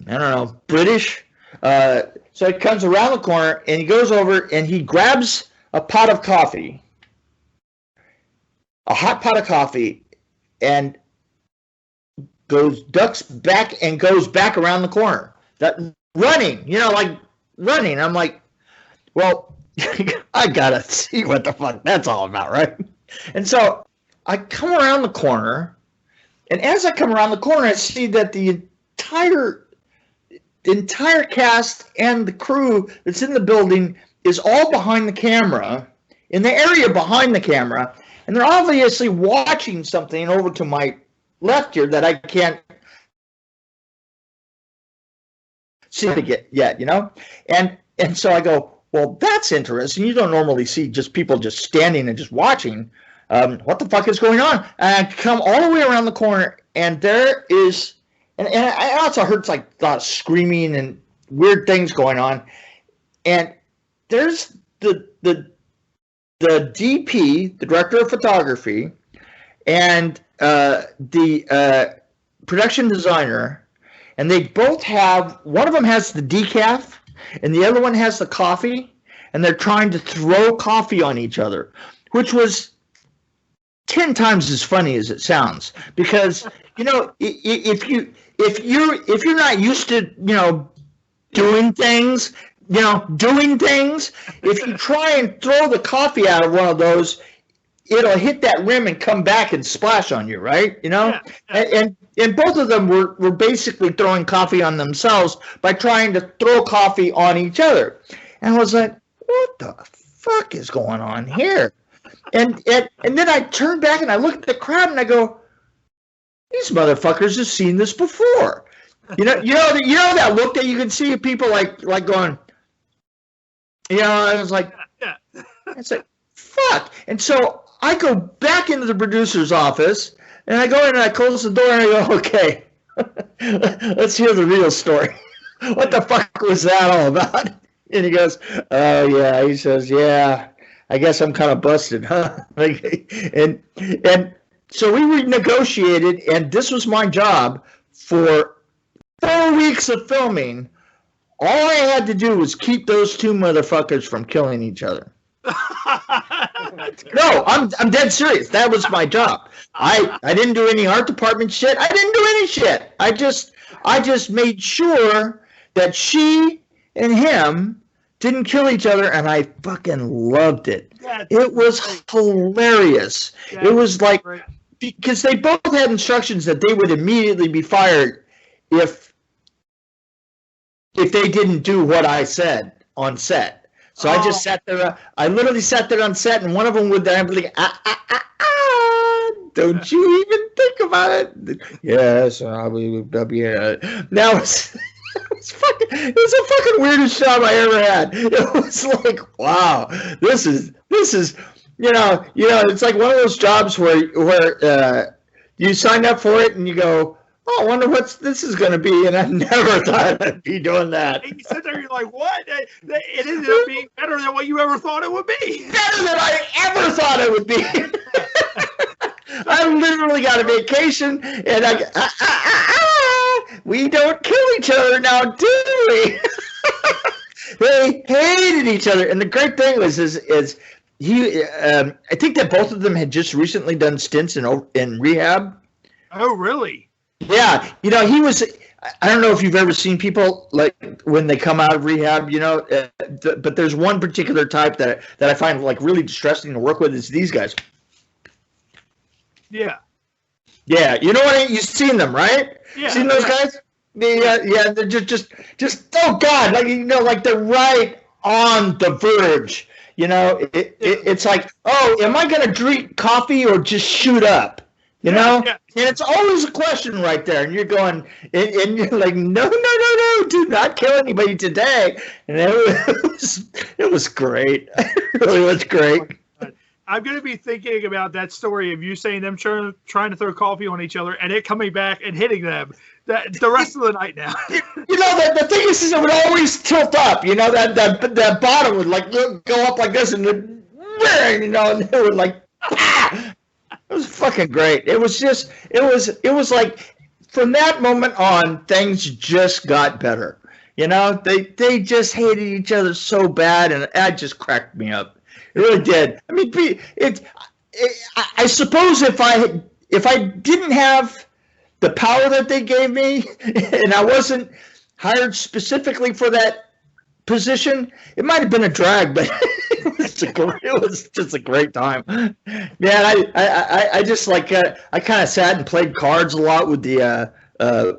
I don't know, British. So he comes around the corner, and he goes over, and he grabs a pot of coffee, a hot pot of coffee, and ducks back and goes back around the corner. Running. I'm like, well, I gotta see what the fuck that's all about, right? And so I come around the corner, and as I come around the corner, I see that the entire cast and the crew that's in the building is all behind the camera, in the area behind the camera, and they're obviously watching something over to my left here that I can't see it yet, And so I go, well, that's interesting. You don't normally see just people just standing and just watching. What the fuck is going on? And I come all the way around the corner, and there is, and I also heard like a lot of screaming and weird things going on. And there's the DP, the director of photography, and the production designer, and they both have, one of them has the decaf, and the other one has the coffee, and they're trying to throw coffee on each other, which was 10 times as funny as it sounds. Because if you're not used to doing things, if you try and throw the coffee out of one of those, it'll hit that rim and come back and splash on you, right? Yeah. And both of them were basically throwing coffee on themselves by trying to throw coffee on each other. And I was like, what the fuck is going on here? And then I turned back and I looked at the crowd and I go, these motherfuckers have seen this before. You know that look that you can see people like going, I was like, I said, fuck. And so I go back into the producer's office, and I go in and I close the door and I go, okay, let's hear the real story. What the fuck was that all about? And he goes, oh, yeah. He says, yeah, I guess I'm kind of busted, huh? And so we renegotiated, and this was my job for 4 weeks of filming. All I had to do was keep those two motherfuckers from killing each other. No, I'm dead serious. That was my job. I didn't do any art department shit. I didn't do any shit. I just made sure that she and him didn't kill each other, and I fucking loved it. It was hilarious. It was like, because they both had instructions that they would immediately be fired if they didn't do what I said on set. So I just sat there. I literally sat there on set, and one of them would then be like, don't you even think about it? Yes, I'll be. Now it's the fucking weirdest job I ever had. It was like, wow, this is it's like one of those jobs where you sign up for it and you go, oh, I wonder what this is going to be, and I never thought I'd be doing that. And you sit there, you're like, what? It ended up being better than what you ever thought it would be. Better than I ever thought it would be. I literally got a vacation, and we don't kill each other now, do we? They hated each other, and the great thing was I think that both of them had just recently done stints in rehab. Oh, really? Yeah, he was. I don't know if you've ever seen people like when they come out of rehab, but there's one particular type that I find like really distressing to work with is these guys. Yeah. Yeah, you know what? You've seen them, right? Yeah. Seen those guys? Yeah, they're just oh God, like like they're right on the verge. It's like, oh, am I gonna drink coffee or just shoot up? And it's always a question right there, and you're going, and you're like, no, do not kill anybody today. And it was great. It really was great. I'm going to be thinking about that story of you saying them trying to throw coffee on each other and it coming back and hitting them the rest of the night now. The thing is it would always tilt up. That bottom would like go up like this, and and it would like, ah! It was fucking great. It was like from that moment on, things just got better. They just hated each other so bad, and that just cracked me up. It really did. I mean, I suppose if I didn't have the power that they gave me, and I wasn't hired specifically for that position, it might have been a drag, but it was just a great time. Man, I just like I kind of sat and played cards a lot with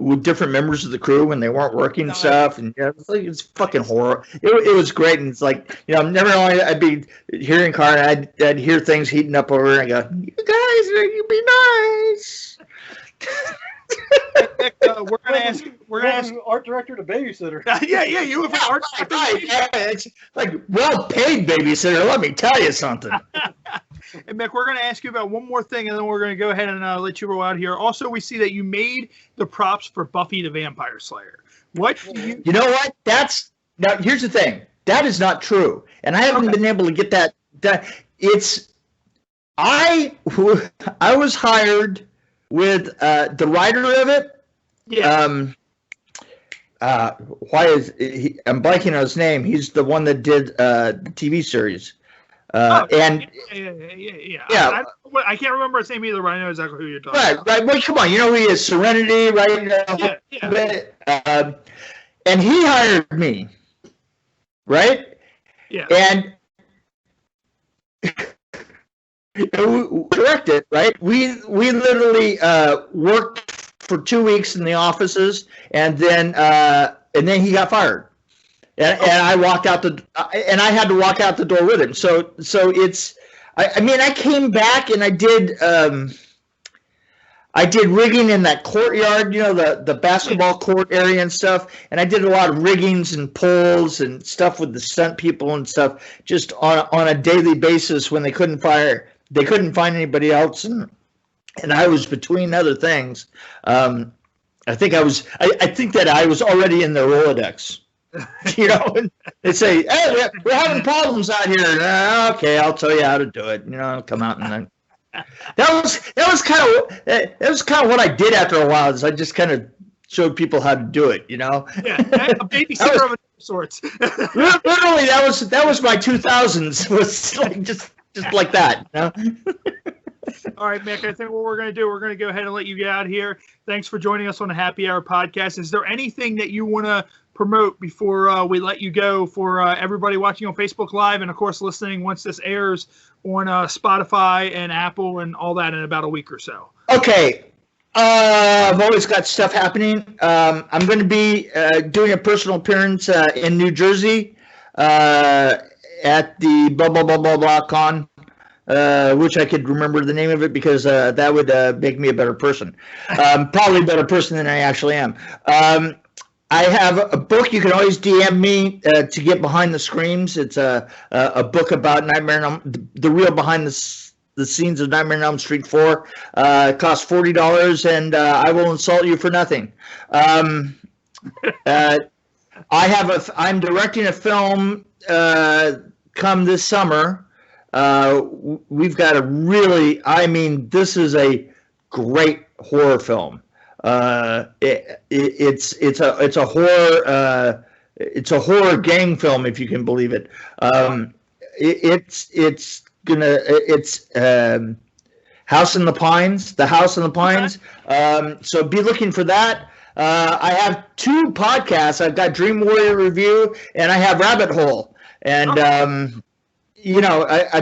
with different members of the crew when they weren't working and stuff, and it's fucking horror. It was great, and it's like never only I'd be hearing car, and I'd hear things heating up over, and I go, you guys, you be nice. We're gonna ask art director to babysitter. yeah, you have an art director. Yeah, it's like well-paid babysitter. Let me tell you something. And Mick, we're going to ask you about one more thing, and then we're going to go ahead and let you roll out here. Also, we see that you made the props for Buffy the Vampire Slayer. What? You know what? Now. Here's the thing. That is not true, and I haven't been able to get that. I was hired with the writer of it. Yeah. Why is he? I'm blanking on his name. He's the one that did the TV series. Yeah. Yeah. I can't remember his name either, but I know exactly who you're talking about. Right. Well, come on. You know who he is? Serenity, right? Yeah. And he hired me, right? Yeah. And correct it, right? We literally worked for 2 weeks in the offices, and then he got fired. And I walked out and I had to walk out the door with him. So it's, I mean, I came back and I did rigging in that courtyard, the basketball court area and stuff. And I did a lot of riggings and pulls and stuff with the stunt people and stuff, just on a daily basis when they couldn't find anybody else. And I was between other things. I think that I was already in the Rolodex. And they say, "Hey, we're having problems out here." Okay, I'll tell you how to do it. I'll come out and then. That was kind of what I did after a while. Is I just kind of showed people how to do it. Yeah, a babysitter of sorts. Literally, that was my 2000s. Was like just like that. All right, Mick, I think what we're going to do, we're going to go ahead and let you get out of here. Thanks for joining us on the Happy Hour podcast. Is there anything that you want to promote before we let you go for everybody watching on Facebook Live and, of course, listening once this airs on Spotify and Apple and all that in about a week or so? Okay. I've always got stuff happening. I'm going to be doing a personal appearance in New Jersey at the blah, blah, blah, blah, blah con. Which I could remember the name of it because that would make me a better person. Probably a better person than I actually am. I have a book. You can always DM me to get behind the screams. It's a book about Nightmare on the real behind the scenes of Nightmare on Elm Street 4. It costs $40, and I will insult you for nothing. I'm directing a film come this summer. We've got this is a great horror film. It's a horror gang film, if you can believe it. It's House in the Pines, The House in the Pines. So be looking for that. I have 2 podcasts. I've got Dream Warrior Review and I have Rabbit Hole. And I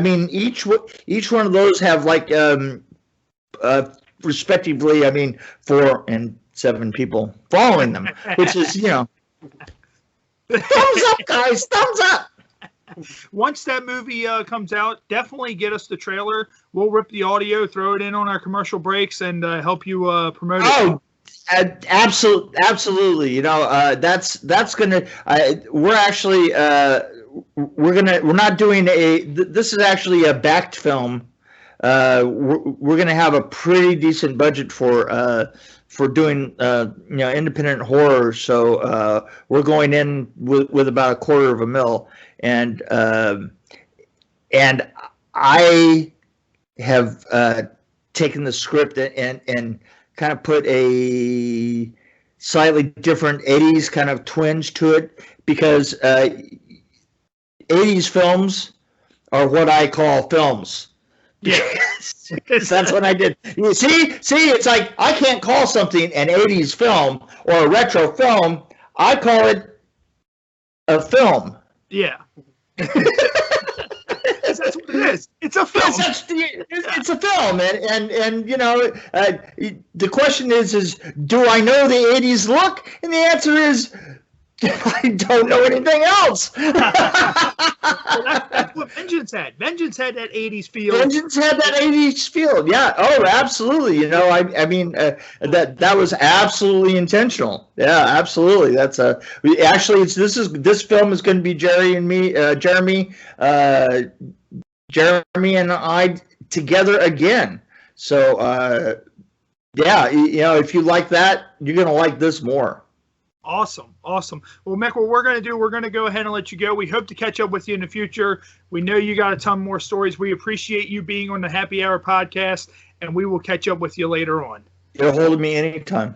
mean, each one of those have like respectively, I mean, 4 and 7 people following them, which is, thumbs up, guys, thumbs up. Once that movie comes out, definitely get us the trailer. We'll rip the audio, throw it in on our commercial breaks, and help you promote it. Oh, absolutely. That's gonna. We're actually we're not doing this is actually a backed film. We're gonna have a pretty decent budget for doing independent horror. So we're going in with about $250,000. And I have taken the script and kind of put a slightly different 80s kind of twinge to it, because 80s films are what I call films. Yeah. That's what I did. You see, it's like I can't call something an 80s film or a retro film. I call it a film. Yeah. That's what it is. It's a film. It's a film, and the question is do I know the 80s look? And the answer is I don't know anything else. That's what Vengeance had. Vengeance had that 80s feel. Vengeance had that 80s feel. Yeah. Oh, absolutely. I mean, that was absolutely intentional. Yeah, absolutely. That's this film is going to be Jeremy and I together again. So, if you like that, you're going to like this more. Awesome. Well, Mick, what we're going to go ahead and let you go. We hope to catch up with you in the future. We know you got a ton more stories. We appreciate you being on the Happy Hour podcast, and we will catch up with you later on. Get a hold of me anytime.